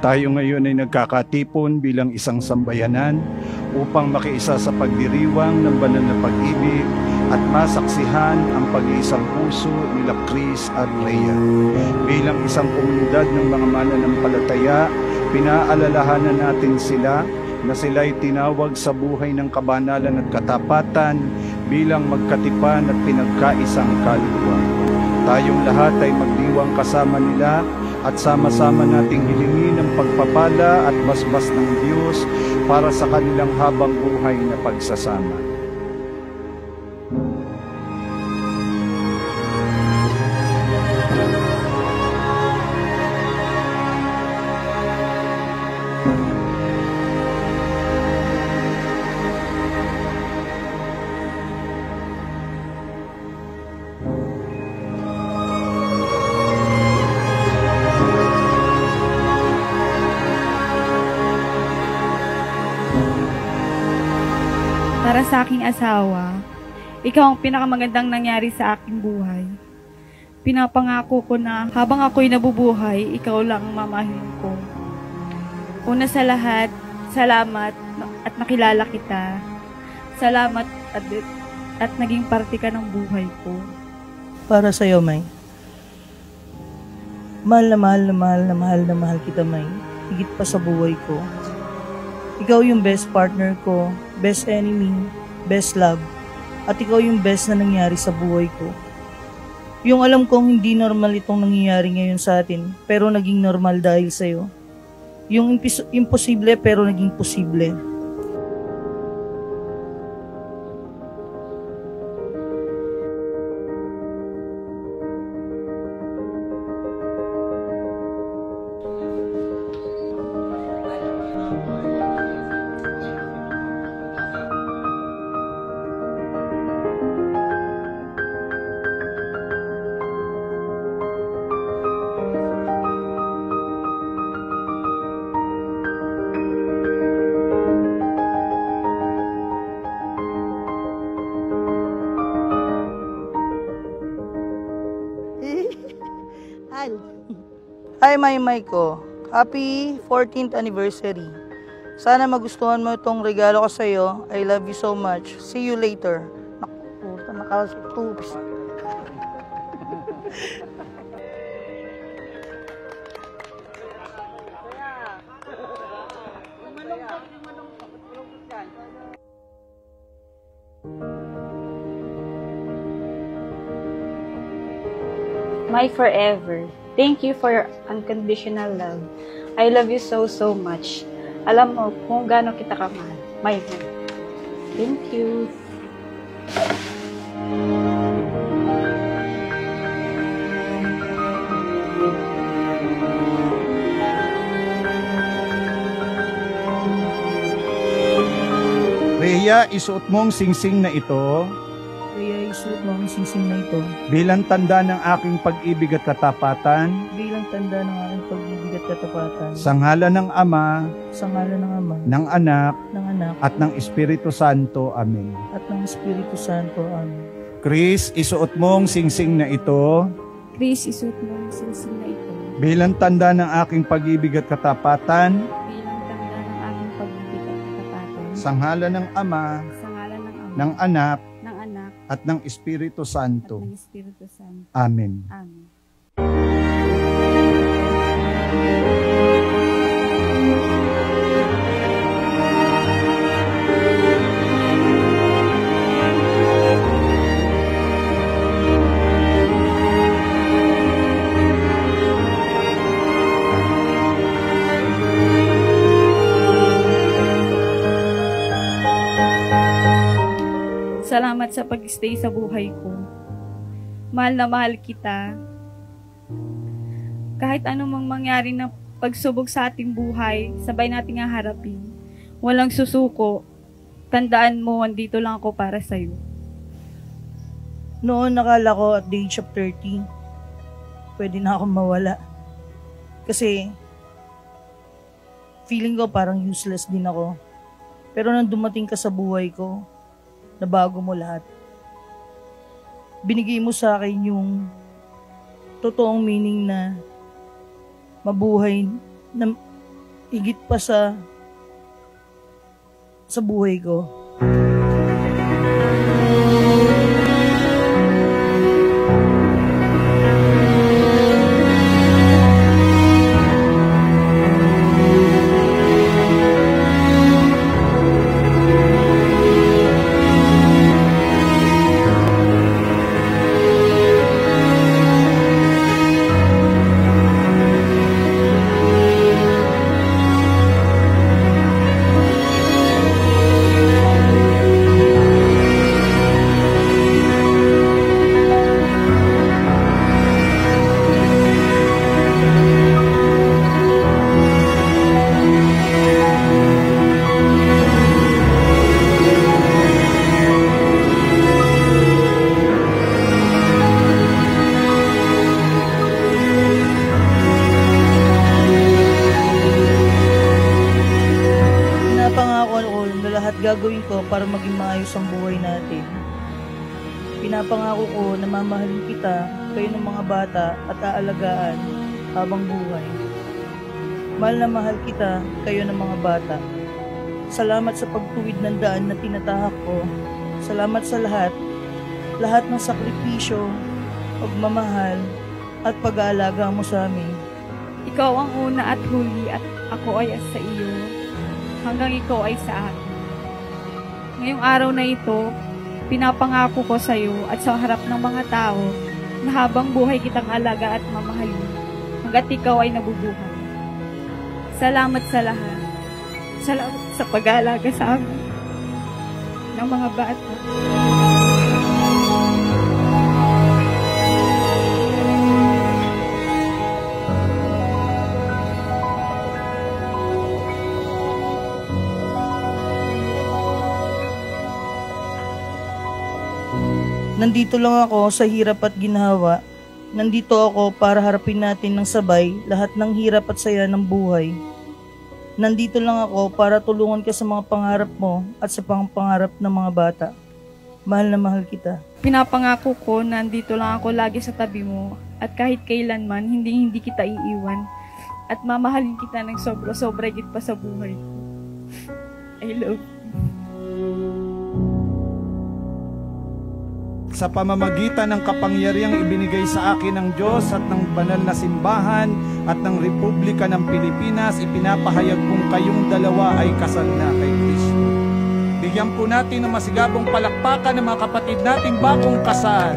Tayo ngayon ay nagkakatipon bilang isang sambayanan upang makiisa sa pagdiriwang ng banal na pag-ibig at masaksihan ang pag-iisang puso nila Chris at Rhea. Bilang isang komunidad ng mga mananampalataya, pinaalalahanan natin sila na sila'y tinawag sa buhay ng kabanalan at katapatan bilang magkatipan at pinagkaisang kaluluwa. Tayong lahat ay magdiwang kasama nila at sama-sama nating hilingin ang pagpapala at basbas ng Diyos para sa kanilang habang buhay na pagsasama. Para sa aking asawa, ikaw ang pinakamagandang nangyari sa aking buhay. Pinapangako ko na habang ako'y nabubuhay, ikaw lang ang mamahalin ko. Una sa lahat, salamat at nakilala kita. Salamat at naging parte ka ng buhay ko. Para sa'yo, May. Mahal na mahal na mahal na mahal na mahal kita, May. Higit pa sa buhay ko. Ikaw yung best partner ko, best enemy, best love, at ikaw yung best na nangyari sa buhay ko. Yung alam kong hindi normal itong nangyayari ngayon sa atin, pero naging normal dahil sa'yo. Yung imposible pero naging posible. Hi, May ko. Happy 14th anniversary. Sana magustuhan mo itong regalo ko sa'yo. I love you so much. See you later. Naku, nakasitupis. My forever. Thank you for your unconditional love. I love you so, so much. Alam mo kung gaano kita kamahal. My God. Thank you. Rhea, isuot mo ang singsing na ito Rhea, isuot mo ang singsing na ito bilang tanda ng aking pag-ibig at katapatan bilang tanda ng aking pag-ibig at katapatan sa ngalan ng Ama, sa ngalan ng Ama, ng Anak, at ng Espiritu Santo. Amen. Espiritu Santo. Amen. Chris, isuot mo ang singsing na ito Chris, isuot mo ang singsing na ito bilang tanda ng aking pag-ibig at katapatan bilang tanda ng aking pag-ibig at katapatan sa ngalan ng Ama, sa ngalan ng Ama, ng Anak, ng Anak, at ng Espiritu Santo. at ng Espiritu Santo. Amen. Amen. Salamat sa pag-stay sa buhay ko. Mahal na mahal kita. Kahit anumang mangyari na pagsubok sa ating buhay, sabay nating haharapin. Walang susuko. Tandaan mo, andito lang ako para sa'yo. Noon nakala ko at the age of 30, pwede na akong mawala. Kasi feeling ko parang useless din ako. Pero nang dumating ka sa buhay ko, nabago mo lahat. Binigay mo sa akin yung totoong meaning na mabuhay higit pa sa buhay ko. Gagawin ko para maging maayos ang buhay natin. Pinapangako ko na mamahalin kita, kayo ng mga bata at aalagaan habang buhay. Mahal na mahal kita, kayo ng mga bata. Salamat sa pagtuwid ng daan na tinatahak ko. Salamat sa lahat ng sakripisyo, pagmamahal at pag-aalaga mo sa amin. Ikaw ang una at huli at ako ay sa iyo, hanggang ikaw ay sa akin. Ngayong araw na ito, pinapangako ko sa iyo at sa harap ng mga tao na habang buhay kitang alaga at mamahalin hanggat ikaw ay nabubuhay. Salamat sa lahat. Salamat sa pag-aalaga sa amin ng mga bata. Nandito lang ako sa hirap at ginhawa. Nandito ako para harapin natin ng sabay lahat ng hirap at saya ng buhay. Nandito lang ako para tulungan ka sa mga pangarap mo at sa pangarap ng mga bata. Mahal na mahal kita. Pinapangako ko na nandito lang ako lagi sa tabi mo at kahit kailanman hindi kita iiwan at mamahalin kita ng sobra-sobra higit pa sa buhay ko. I love you. Sa pamamagitan ng kapangyarihang ibinigay sa akin ng Diyos at ng banal na simbahan at ng Republika ng Pilipinas, ipinapahayag kong kayong dalawa ay kasal na kay Kristo. Bigyan po natin ng masigabong palakpakan ng mga kapatid nating bagong kasal.